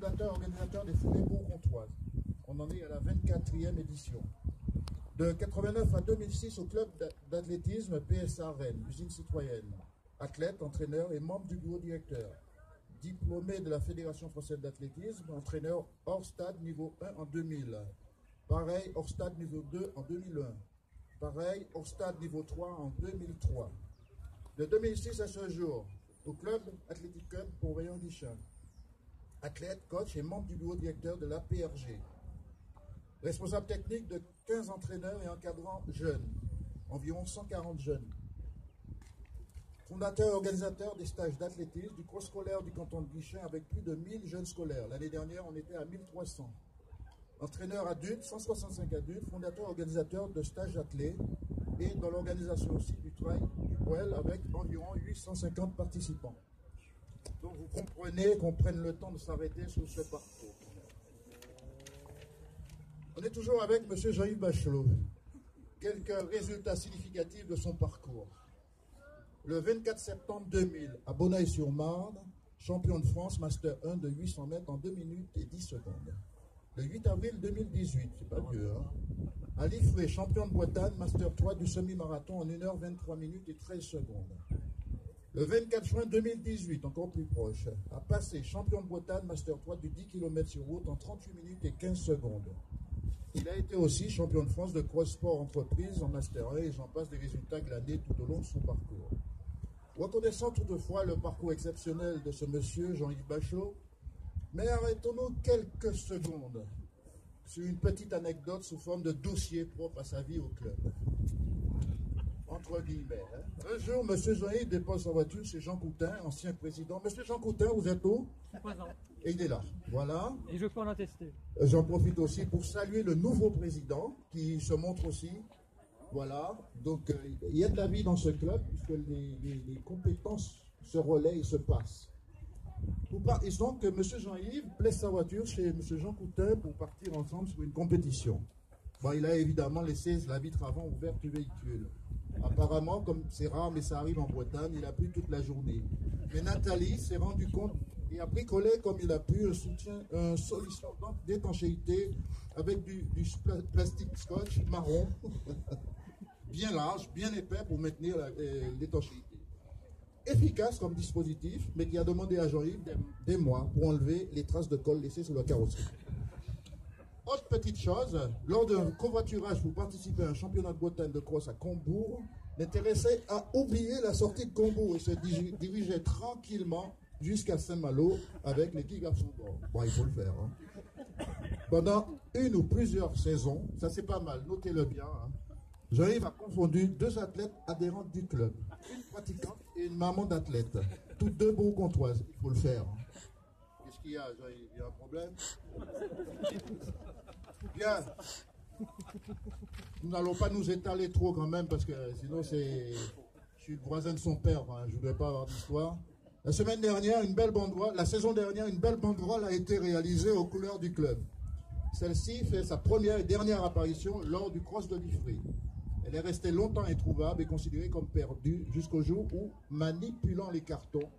fondateur organisateur des foulées bourg-comtoises. On en est à la 24e édition. De 89 à 2006 au club d'athlétisme PSA Rennes, usine citoyenne. Athlète, entraîneur et membre du bureau directeur. Diplômé de la Fédération française d'athlétisme, entraîneur hors stade niveau 1 en 2000. Pareil, hors stade niveau 2 en 2001. Pareil, hors stade niveau 3 en 2003. De 2006 à ce jour, au club Athletic Club pour Rayon-Guichin. Athlète, coach et membre du bureau directeur de l'APRG. Responsable technique de 15 entraîneurs et encadrant jeunes, environ 140 jeunes. Fondateur et organisateur des stages d'athlétisme du cross scolaire du canton de Guichin avec plus de 1000 jeunes scolaires. L'année dernière, on était à 1300. Entraîneur adulte, 165 adultes, fondateur et organisateur de stages athlètes et dans l'organisation aussi du trail du poêle avec environ 850 participants. Donc vous comprenez qu'on prenne le temps de s'arrêter sur ce parcours. On est toujours avec M. Jean-Yves Bachelot. Quelques résultats significatifs de son parcours. Le 24 septembre 2000, à Bonneuil-sur-Marne, champion de France Master 1 de 800 mètres en 2 minutes et 10 secondes. Le 8 avril 2018, c'est pas vieux, hein. À Liffré, champion de Bretagne Master 3 du semi-marathon en 1 h 23 minutes et 13 secondes. Le 24 juin 2018, encore plus proche, à Passé, champion de Bretagne Master 3 du 10 km sur route en 38 minutes et 15 secondes. Il a été aussi champion de France de cross-sport entreprise en Master 1 et j'en passe des résultats glanés tout au long de son parcours. Reconnaissant toutefois le parcours exceptionnel de ce monsieur Jean-Yves Bachelot, mais arrêtons-nous quelques secondes sur une petite anecdote sous forme de dossier propre à sa vie au club. Entre guillemets. Hein. Un jour, M. Jean-Yves dépose sa voiture chez Jean Coutin, ancien président. Monsieur Jean Coutin, vous êtes où? Présent. Et il est là. Voilà. Et je peux en attester. J'en profite aussi pour saluer le nouveau président qui se montre aussi. Voilà. Donc, il y a de la vie dans ce club puisque les compétences se relaient et se passent. Et donc, M. Jean-Yves laisse sa voiture chez M. Jean Coutin pour partir ensemble sur une compétition. Bon, il a évidemment laissé la vitre avant ouverte du véhicule. Apparemment, comme c'est rare, mais ça arrive en Bretagne, il a plu toute la journée. Mais Nathalie s'est rendu compte et a bricolé comme il a pu une solution d'étanchéité avec du plastique scotch marron, bien large, bien épais pour maintenir l'étanchéité. Efficace comme dispositif, mais qui a demandé à Jean-Yves des mois pour enlever les traces de colle laissées sur la carrosserie. Autre petite chose, lors d'un covoiturage pour participer à un championnat de Bretagne de cross à Combourg, l'intéressé a oublié la sortie de Combourg et se dirigeait tranquillement jusqu'à Saint-Malo avec les gigagarçons bord. Bon, il faut le faire. Hein. Pendant une ou plusieurs saisons, ça c'est pas mal, notez-le bien, hein, Jean-Yves a confondu 2 athlètes adhérentes du club, une pratiquante et une maman d'athlète, toutes 2 bourg-comtoises, il faut le faire. Hein. Qu'est-ce qu'il y a, Jean-Yves? Il y a un problème? Bien. Nous n'allons pas nous étaler trop quand même parce que sinon je suis le voisin de son père, hein, je ne voudrais pas avoir d'histoire. La semaine dernière, la saison dernière, une belle banderole a été réalisée aux couleurs du club. Celle-ci fait sa première et dernière apparition lors du cross de Liffré. Elle est restée longtemps introuvable et considérée comme perdue jusqu'au jour où, manipulant les cartons,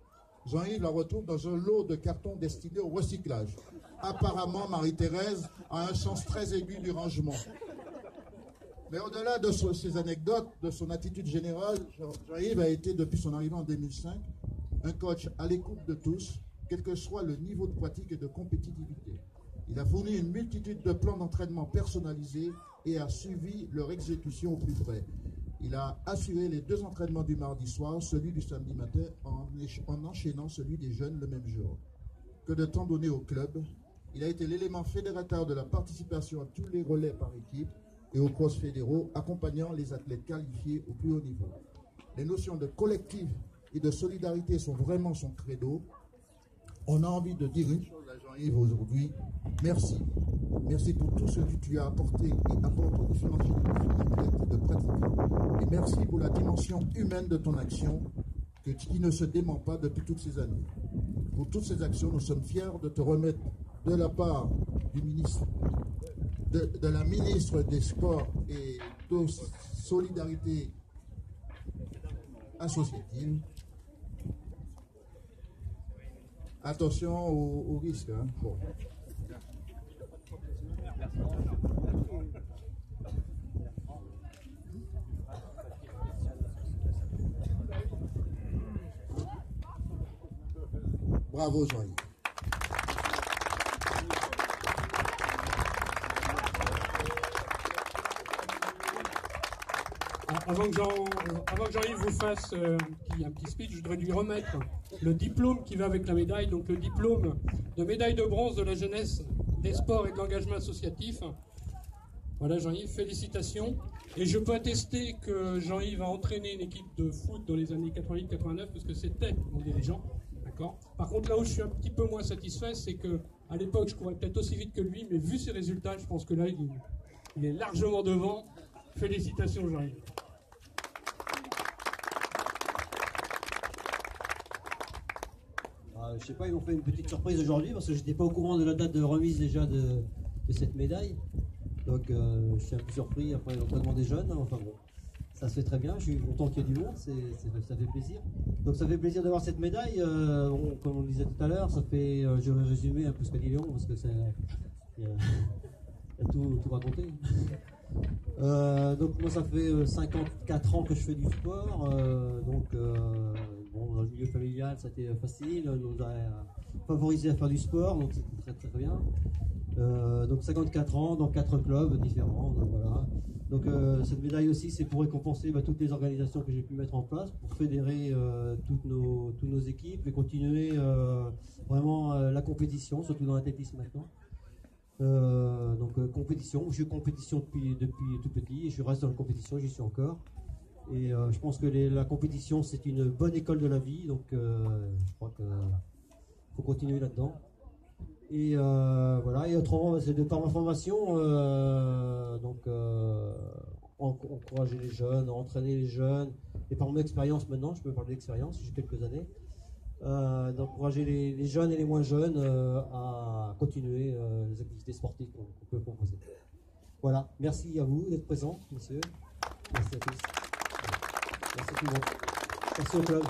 Jean-Yves la retrouve dans un lot de cartons destinés au recyclage. Apparemment, Marie-Thérèse a un sens très aigu du rangement. Mais au-delà de ces anecdotes, de son attitude générale, Jean-Yves a été, depuis son arrivée en 2005, un coach à l'écoute de tous, quel que soit le niveau de pratique et de compétitivité. Il a fourni une multitude de plans d'entraînement personnalisés et a suivi leur exécution au plus près. Il a assuré les 2 entraînements du mardi soir, celui du samedi matin, en enchaînant celui des jeunes le même jour. Que de temps donné au club, il a été l'élément fédérateur de la participation à tous les relais par équipe et aux cross fédéraux, accompagnant les athlètes qualifiés au plus haut niveau. Les notions de collectif et de solidarité sont vraiment son credo. On a envie de dire une chose à Jean-Yves aujourd'hui. Merci. Merci pour tout ce que tu as apporté et apporte aux différentes générations d'athlètes et de pratiquants. Et merci pour la dimension humaine de ton action qui ne se dément pas depuis toutes ces années. Pour toutes ces actions, nous sommes fiers de te remettre de la part du ministre, de la ministre des Sports et de Solidarité associative, attention au risque. Hein. Bon. Bravo Jean-Yves. Avant que Jean-Yves vous fasse un petit speech, je voudrais lui remettre le diplôme qui va avec la médaille, donc le diplôme de médaille de bronze de la jeunesse, des sports et de l'engagement associatif. Voilà Jean-Yves, félicitations. Et je peux attester que Jean-Yves a entraîné une équipe de foot dans les années 88-89, parce que c'était mon dirigeant. Par contre, là où je suis un petit peu moins satisfait, c'est qu'à l'époque, je courais peut-être aussi vite que lui, mais vu ses résultats, je pense que là, il est largement devant. Félicitations Jean-Yves. Je sais pas, ils m'ont fait une petite surprise aujourd'hui parce que j'étais pas au courant de la date de remise déjà de cette médaille. Donc je suis un peu surpris après l'entraînement des jeunes. Enfin bon, ça se fait très bien, je suis content qu'il y ait du monde, ça fait plaisir. Donc ça fait plaisir d'avoir cette médaille. Bon, comme on le disait tout à l'heure, ça fait, je vais résumer un peu ce qu'a dit Léon parce que il y a tout raconté. Donc moi ça fait 54 ans que je fais du sport, bon, dans le milieu familial ça a été facile, on nous a favorisé à faire du sport, donc c'était très très bien. Donc 54 ans dans 4 clubs différents, donc voilà. Donc cette médaille aussi c'est pour récompenser toutes les organisations que j'ai pu mettre en place, pour fédérer toutes nos équipes et continuer vraiment la compétition, surtout dans l'athlétisme maintenant. Compétition, je suis compétition depuis tout petit et je reste dans la compétition, j'y suis encore. Et je pense que la compétition c'est une bonne école de la vie, donc je crois qu'il faut continuer là-dedans. Et voilà, et autrement, c'est de par ma formation, encourager les jeunes, entraîner les jeunes, et par mon expérience maintenant, je peux parler d'expérience, j'ai quelques années, d'encourager les jeunes et les moins jeunes à continuer les activités sportives qu'on peut proposer. Voilà, merci à vous d'être présents, messieurs. Merci à tous. Merci à tout le monde. Merci au club.